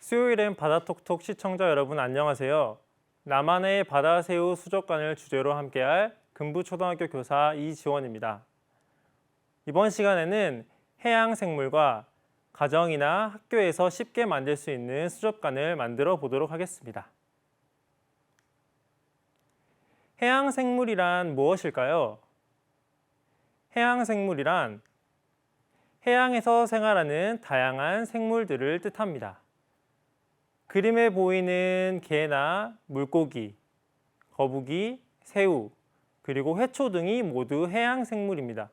수요일엔 바다톡톡 시청자 여러분 안녕하세요. 나만의 바다새우 수족관을 주제로 함께할 금부초등학교 교사 이지원입니다. 이번 시간에는 해양생물과 가정이나 학교에서 쉽게 만들 수 있는 수족관을 만들어 보도록 하겠습니다. 해양생물이란 무엇일까요? 해양생물이란 해양에서 생활하는 다양한 생물들을 뜻합니다. 그림에 보이는 개나 물고기, 거북이, 새우, 그리고 해초 등이 모두 해양생물입니다.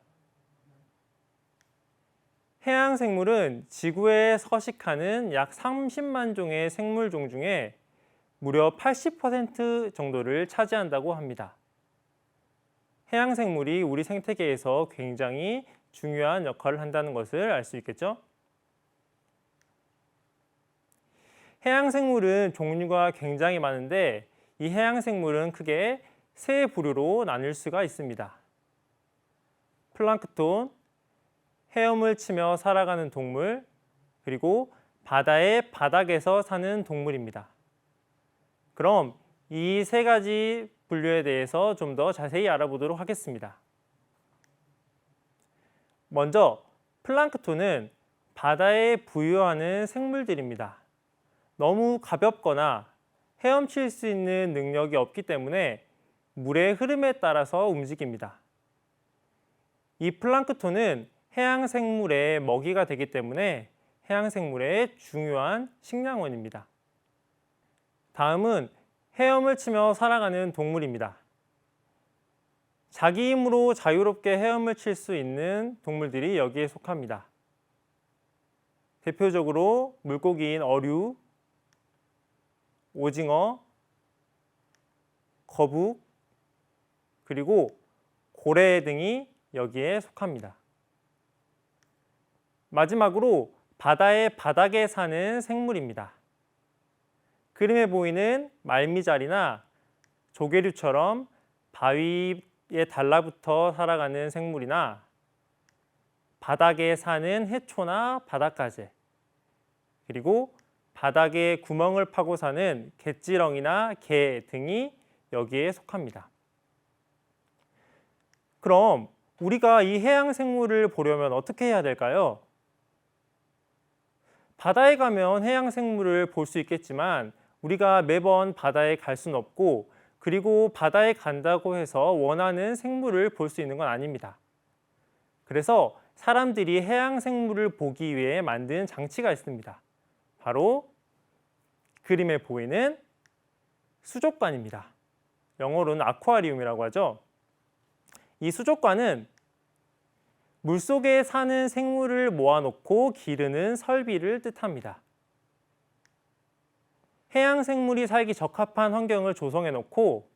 해양생물은 지구에 서식하는 약 30만 종의 생물종 중에 무려 80% 정도를 차지한다고 합니다. 해양생물이 우리 생태계에서 굉장히 중요한 역할을 한다는 것을 알 수 있겠죠? 해양생물은 종류가 굉장히 많은데 이 해양생물은 크게 세 부류로 나눌 수가 있습니다. 플랑크톤, 헤엄을 치며 살아가는 동물, 그리고 바다의 바닥에서 사는 동물입니다. 그럼 이 세 가지 분류에 대해서 좀 더 자세히 알아보도록 하겠습니다. 먼저 플랑크톤은 바다에 부유하는 생물들입니다. 너무 가볍거나 헤엄칠 수 있는 능력이 없기 때문에 물의 흐름에 따라서 움직입니다. 이 플랑크톤은 해양생물의 먹이가 되기 때문에 해양생물의 중요한 식량원입니다. 다음은 헤엄을 치며 살아가는 동물입니다. 자기 힘으로 자유롭게 헤엄을 칠 수 있는 동물들이 여기에 속합니다. 대표적으로 물고기인 어류, 오징어, 거북, 그리고 고래 등이 여기에 속합니다. 마지막으로 바다의 바닥에 사는 생물입니다. 그림에 보이는 말미잘이나 조개류처럼 바위에 달라붙어 살아가는 생물이나 바닥에 사는 해초나 바닷가재, 그리고 바닥에 구멍을 파고 사는 갯지렁이나 개 등이 여기에 속합니다. 그럼 우리가 이 해양생물을 보려면 어떻게 해야 될까요? 바다에 가면 해양생물을 볼 수 있겠지만 우리가 매번 바다에 갈 수는 없고, 그리고 바다에 간다고 해서 원하는 생물을 볼 수 있는 건 아닙니다. 그래서 사람들이 해양생물을 보기 위해 만든 장치가 있습니다. 바로 그림에 보이는 수족관입니다. 영어로는 아쿠아리움이라고 하죠. 이 수족관은 물속에 사는 생물을 모아놓고 기르는 설비를 뜻합니다. 해양생물이 살기 적합한 환경을 조성해 놓고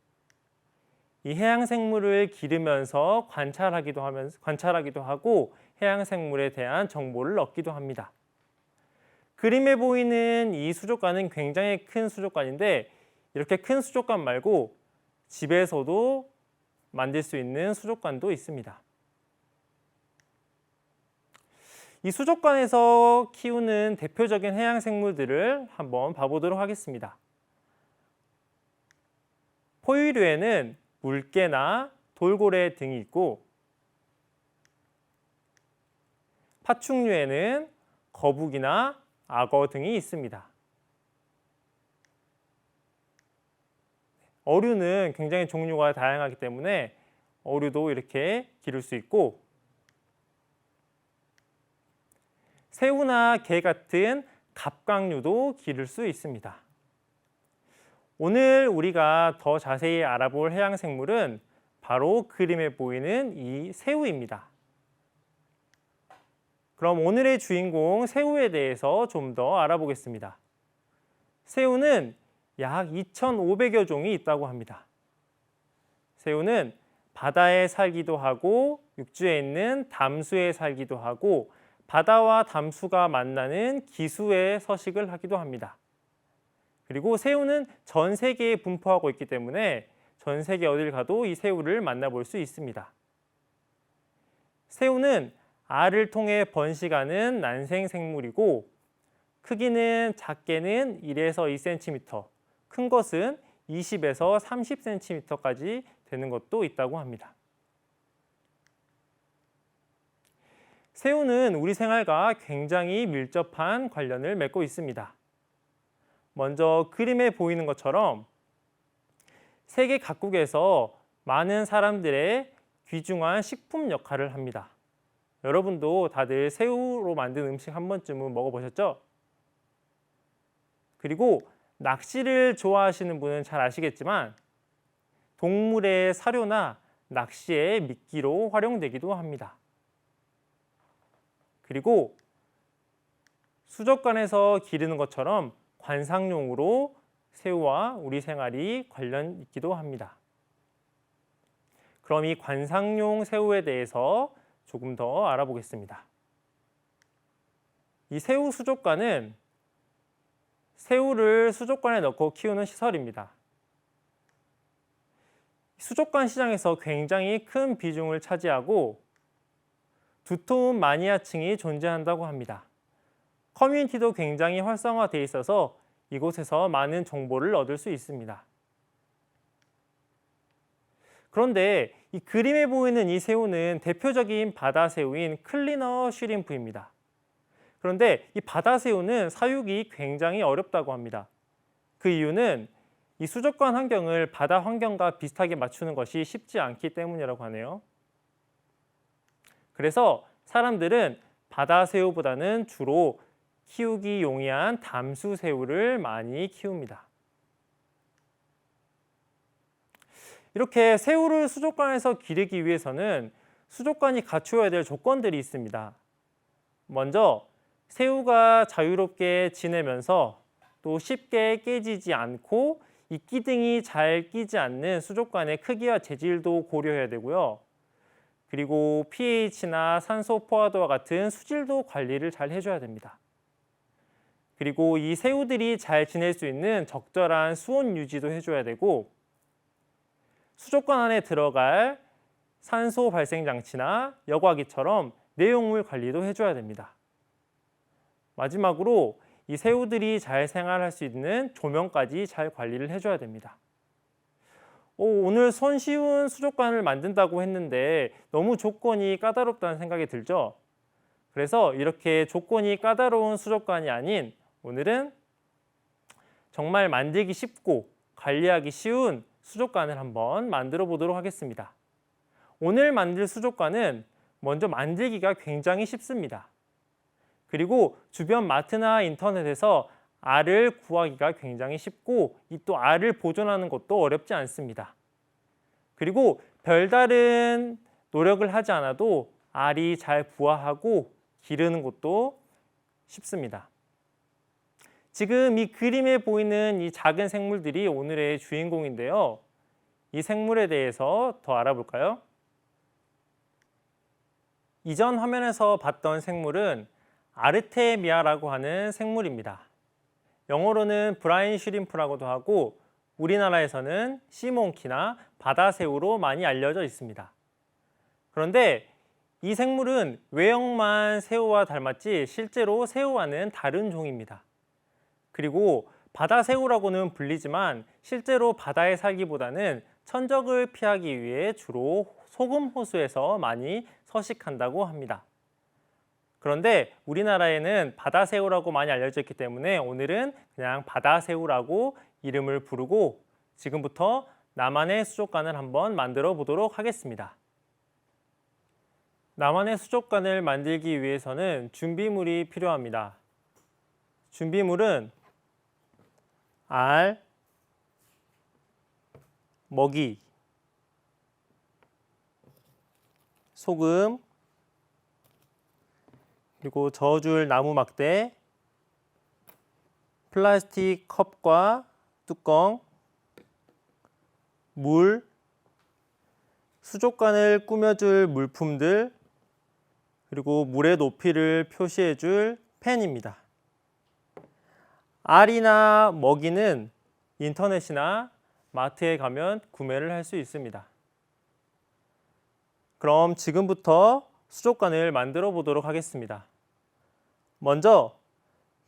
이 해양생물을 기르면서 관찰하기도 하고 해양생물에 대한 정보를 얻기도 합니다. 그림에 보이는 이 수족관은 굉장히 큰 수족관인데 이렇게 큰 수족관 말고 집에서도 만들 수 있는 수족관도 있습니다. 이 수족관에서 키우는 대표적인 해양생물들을 한번 봐보도록 하겠습니다. 포유류에는 물개나 돌고래 등이 있고, 파충류에는 거북이나 악어 등이 있습니다. 어류는 굉장히 종류가 다양하기 때문에 어류도 이렇게 기를 수 있고, 새우나 게 같은 갑각류도 기를 수 있습니다. 오늘 우리가 더 자세히 알아볼 해양생물은 바로 그림에 보이는 이 새우입니다. 그럼 오늘의 주인공 새우에 대해서 좀 더 알아보겠습니다. 새우는 약 2,500여 종이 있다고 합니다. 새우는 바다에 살기도 하고 육지에 있는 담수에 살기도 하고 바다와 담수가 만나는 기수에 서식을 하기도 합니다. 그리고 새우는 전 세계에 분포하고 있기 때문에 전 세계 어딜 가도 이 새우를 만나볼 수 있습니다. 새우는 알을 통해 번식하는 난생 생물이고 크기는 작게는 1에서 2cm, 큰 것은 20에서 30cm까지 되는 것도 있다고 합니다. 새우는 우리 생활과 굉장히 밀접한 관련을 맺고 있습니다. 먼저 그림에 보이는 것처럼 세계 각국에서 많은 사람들의 귀중한 식품 역할을 합니다. 여러분도 다들 새우로 만든 음식 한 번쯤은 먹어보셨죠? 그리고 낚시를 좋아하시는 분은 잘 아시겠지만 동물의 사료나 낚시의 미끼로 활용되기도 합니다. 그리고 수족관에서 기르는 것처럼 관상용으로 새우와 우리 생활이 관련 있기도 합니다. 그럼 이 관상용 새우에 대해서 조금 더 알아보겠습니다. 이 새우 수족관은 새우를 수족관에 넣고 키우는 시설입니다. 수족관 시장에서 굉장히 큰 비중을 차지하고 두터운 마니아층이 존재한다고 합니다. 커뮤니티도 굉장히 활성화되어 있어서 이곳에서 많은 정보를 얻을 수 있습니다. 그런데 이 그림에 보이는 이 새우는 대표적인 바다 새우인 클리너 슈림프입니다. 그런데 이 바다 새우는 사육이 굉장히 어렵다고 합니다. 그 이유는 이 수족관 환경을 바다 환경과 비슷하게 맞추는 것이 쉽지 않기 때문이라고 하네요. 그래서 사람들은 바다 새우보다는 주로 키우기 용이한 담수 새우를 많이 키웁니다. 이렇게 새우를 수족관에서 기르기 위해서는 수족관이 갖추어야 될 조건들이 있습니다. 먼저 새우가 자유롭게 지내면서 또 쉽게 깨지지 않고 이끼등이 잘 끼지 않는 수족관의 크기와 재질도 고려해야 되고요. 그리고 pH나 산소 포화도와 같은 수질도 관리를 잘 해줘야 됩니다. 그리고 이 새우들이 잘 지낼 수 있는 적절한 수온 유지도 해줘야 되고 수족관 안에 들어갈 산소 발생 장치나 여과기처럼 내용물 관리도 해줘야 됩니다. 마지막으로 이 새우들이 잘 생활할 수 있는 조명까지 잘 관리를 해줘야 됩니다. 오늘 손쉬운 수족관을 만든다고 했는데 너무 조건이 까다롭다는 생각이 들죠? 그래서 이렇게 조건이 까다로운 수족관이 아닌 오늘은 정말 만들기 쉽고 관리하기 쉬운 수족관을 한번 만들어 보도록 하겠습니다. 오늘 만들 수족관은 먼저 만들기가 굉장히 쉽습니다. 그리고 주변 마트나 인터넷에서 알을 구하기가 굉장히 쉽고 또 알을 보존하는 것도 어렵지 않습니다. 그리고 별다른 노력을 하지 않아도 알이 잘 부화하고 기르는 것도 쉽습니다. 지금 이 그림에 보이는 이 작은 생물들이 오늘의 주인공인데요. 이 생물에 대해서 더 알아볼까요? 이전 화면에서 봤던 생물은 아르테미아라고 하는 생물입니다. 영어로는 브라인 슈림프라고도 하고 우리나라에서는 시몬키나 바다새우로 많이 알려져 있습니다. 그런데 이 생물은 외형만 새우와 닮았지 실제로 새우와는 다른 종입니다. 그리고 바다새우라고는 불리지만 실제로 바다에 살기보다는 천적을 피하기 위해 주로 소금 호수에서 많이 서식한다고 합니다. 그런데 우리나라에는 바다새우라고 많이 알려져 있기 때문에 오늘은 그냥 바다새우라고 이름을 부르고 지금부터 나만의 수족관을 한번 만들어 보도록 하겠습니다. 나만의 수족관을 만들기 위해서는 준비물이 필요합니다. 준비물은 알, 먹이, 소금, 그리고 저어줄 나무 막대, 플라스틱 컵과 뚜껑, 물, 수족관을 꾸며줄 물품들, 그리고 물의 높이를 표시해줄 펜입니다. 알이나 먹이는 인터넷이나 마트에 가면 구매를 할 수 있습니다. 그럼 지금부터 수족관을 만들어 보도록 하겠습니다. 먼저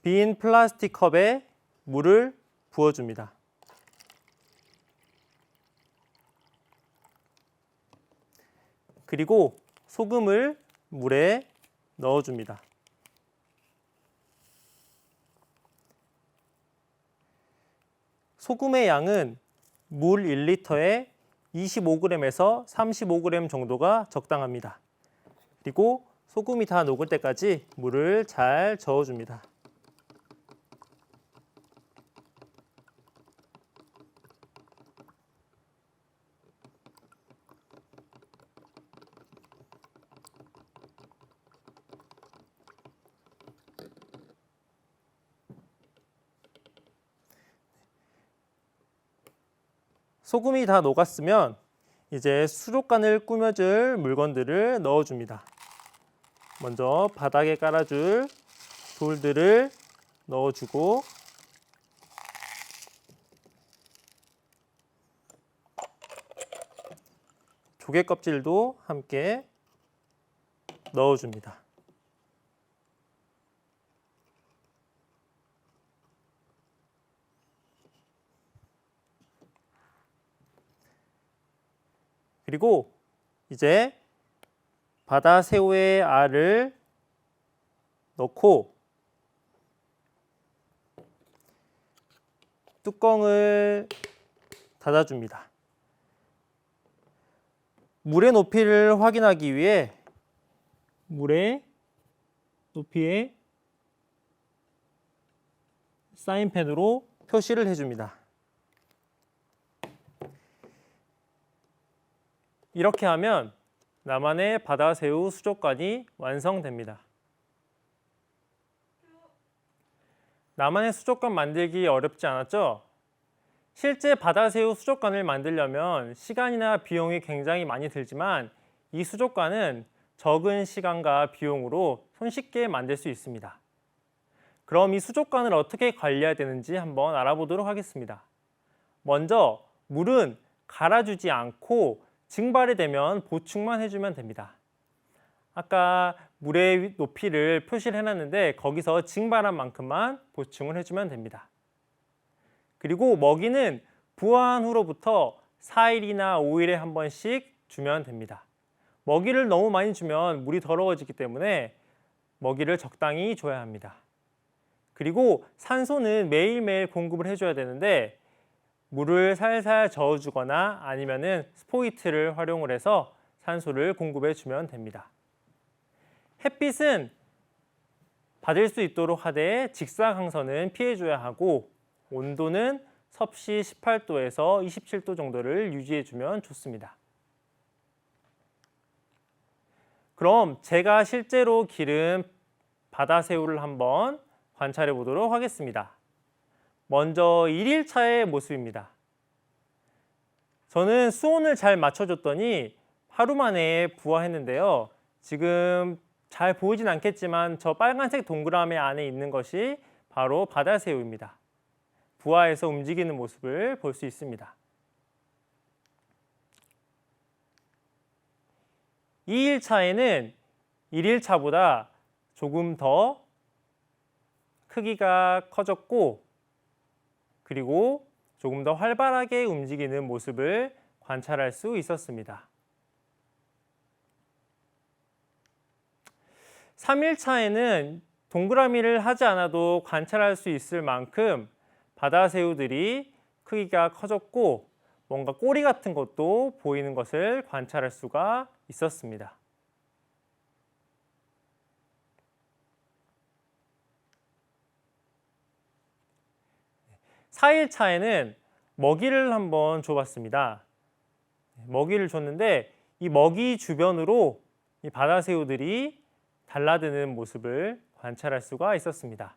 빈 플라스틱 컵에 물을 부어줍니다. 그리고 소금을 물에 넣어줍니다. 소금의 양은 물 1리터에 25g에서 35g 정도가 적당합니다. 그리고 소금이 다 녹을 때까지 물을 잘 저어줍니다. 소금이 다 녹았으면 이제 수족관을 꾸며줄 물건들을 넣어줍니다. 먼저 바닥에 깔아줄 돌들을 넣어주고 조개 껍질도 함께 넣어줍니다. 그리고 이제 바다새우의 알을 넣고 뚜껑을 닫아줍니다. 물의 높이를 확인하기 위해 물의 높이에 사인펜으로 표시를 해줍니다. 이렇게 하면 나만의 바다새우 수족관이 완성됩니다. 나만의 수족관 만들기 어렵지 않았죠? 실제 바다새우 수족관을 만들려면 시간이나 비용이 굉장히 많이 들지만 이 수족관은 적은 시간과 비용으로 손쉽게 만들 수 있습니다. 그럼 이 수족관을 어떻게 관리해야 되는지 한번 알아보도록 하겠습니다. 먼저 물은 갈아주지 않고 증발이 되면 보충만 해주면 됩니다. 아까 물의 높이를 표시를 해놨는데 거기서 증발한 만큼만 보충을 해주면 됩니다. 그리고 먹이는 부화한 후로부터 4일이나 5일에 한 번씩 주면 됩니다. 먹이를 너무 많이 주면 물이 더러워지기 때문에 먹이를 적당히 줘야 합니다. 그리고 산소는 매일매일 공급을 해줘야 되는데 물을 살살 저어주거나 아니면은 스포이트를 활용을 해서 산소를 공급해 주면 됩니다. 햇빛은 받을 수 있도록 하되 직사광선은 피해줘야 하고 온도는 섭씨 18도에서 27도 정도를 유지해 주면 좋습니다. 그럼 제가 실제로 기른 바다새우를 한번 관찰해 보도록 하겠습니다. 먼저 1일차의 모습입니다. 저는 수온을 잘 맞춰줬더니 하루 만에 부화했는데요. 지금 잘 보이진 않겠지만 저 빨간색 동그라미 안에 있는 것이 바로 바다새우입니다. 부화해서 움직이는 모습을 볼 수 있습니다. 2일차에는 1일차보다 조금 더 크기가 커졌고 그리고 조금 더 활발하게 움직이는 모습을 관찰할 수 있었습니다. 3일차에는 동그라미를 하지 않아도 관찰할 수 있을 만큼 바다새우들이 크기가 커졌고 뭔가 꼬리 같은 것도 보이는 것을 관찰할 수가 있었습니다. 4일차에는 먹이를 한번 줘봤습니다. 먹이를 줬는데 이 먹이 주변으로 이 바다새우들이 달라드는 모습을 관찰할 수가 있었습니다.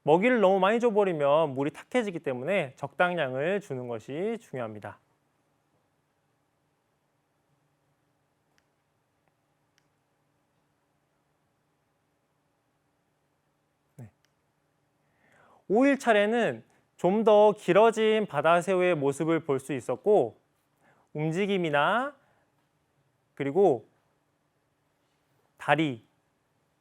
먹이를 너무 많이 줘버리면 물이 탁해지기 때문에 적당량을 주는 것이 중요합니다. 네. 5일 차례는 좀 더 길어진 바다새우의 모습을 볼 수 있었고 움직임이나 그리고 다리,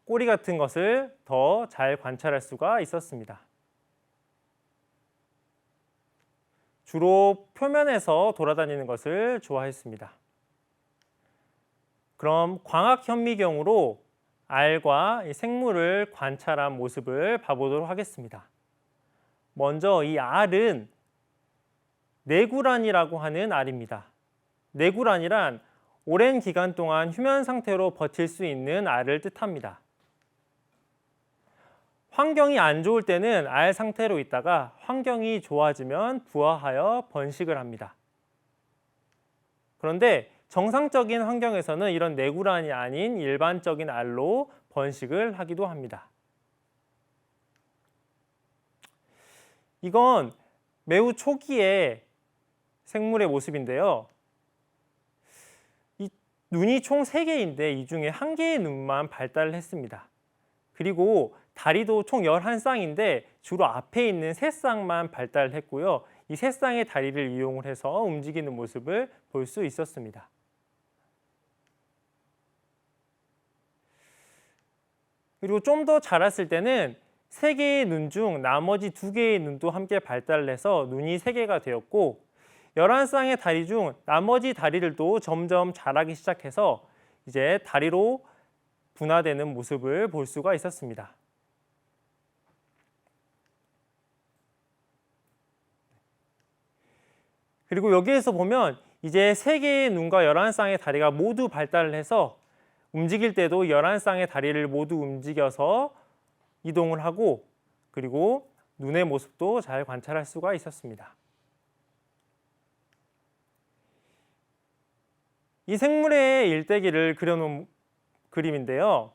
꼬리 같은 것을 더 잘 관찰할 수가 있었습니다. 주로 표면에서 돌아다니는 것을 좋아했습니다. 그럼 광학 현미경으로 알과 이 생물을 관찰한 모습을 봐보도록 하겠습니다. 먼저 이 알은 내구란이라고 하는 알입니다. 내구란이란 오랜 기간 동안 휴면 상태로 버틸 수 있는 알을 뜻합니다. 환경이 안 좋을 때는 알 상태로 있다가 환경이 좋아지면 부화하여 번식을 합니다. 그런데 정상적인 환경에서는 이런 내구란이 아닌 일반적인 알로 번식을 하기도 합니다. 이건 매우 초기의 생물의 모습인데요. 이 눈이 총 3개인데 이 중에 1개의 눈만 발달을 했습니다. 그리고 다리도 총 11쌍인데 주로 앞에 있는 3쌍만 발달을 했고요. 이 3쌍의 다리를 이용을 해서 움직이는 모습을 볼 수 있었습니다. 그리고 좀 더 자랐을 때는 3개의 눈 중 나머지 2개의 눈도 함께 발달을 해서 눈이 3개가 되었고 11쌍의 다리 중 나머지 다리들도 점점 자라기 시작해서 이제 다리로 분화되는 모습을 볼 수가 있었습니다. 그리고 여기에서 보면 이제 3개의 눈과 11쌍의 다리가 모두 발달을 해서 움직일 때도 11쌍의 다리를 모두 움직여서 이동을 하고 그리고 눈의 모습도 잘 관찰할 수가 있었습니다. 이 생물의 일대기를 그려놓은 그림인데요.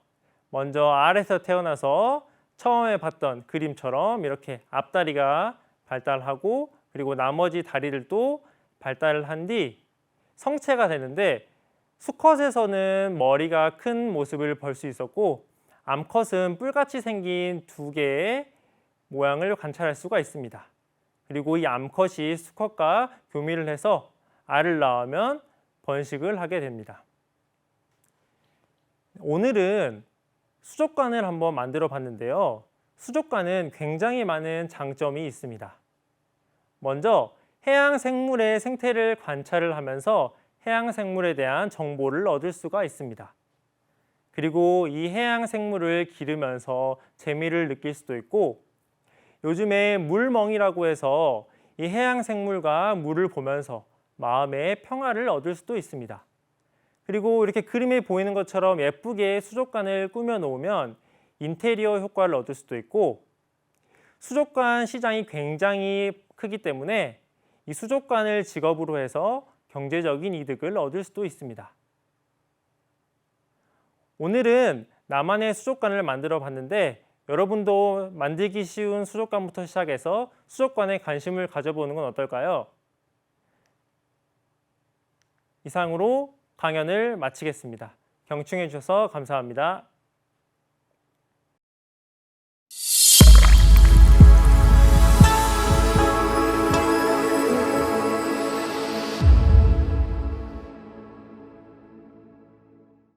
먼저 알에서 태어나서 처음에 봤던 그림처럼 이렇게 앞다리가 발달하고 그리고 나머지 다리들도 발달을 한 뒤 성체가 되는데 수컷에서는 머리가 큰 모습을 볼 수 있었고 암컷은 뿔같이 생긴 2개의 모양을 관찰할 수가 있습니다. 그리고 이 암컷이 수컷과 교미를 해서 알을 낳으면 번식을 하게 됩니다. 오늘은 수족관을 한번 만들어 봤는데요. 수족관은 굉장히 많은 장점이 있습니다. 먼저 해양 생물의 생태를 관찰을 하면서 해양 생물에 대한 정보를 얻을 수가 있습니다. 그리고 이 해양 생물을 기르면서 재미를 느낄 수도 있고 요즘에 물멍이라고 해서 이 해양 생물과 물을 보면서 마음의 평화를 얻을 수도 있습니다. 그리고 이렇게 그림에 보이는 것처럼 예쁘게 수족관을 꾸며 놓으면 인테리어 효과를 얻을 수도 있고 수족관 시장이 굉장히 크기 때문에 이 수족관을 직업으로 해서 경제적인 이득을 얻을 수도 있습니다. 오늘은 나만의 수족관을 만들어 봤는데 여러분도 만들기 쉬운 수족관부터 시작해서 수족관에 관심을 가져보는 건 어떨까요? 이상으로 강연을 마치겠습니다. 경청해 주셔서 감사합니다.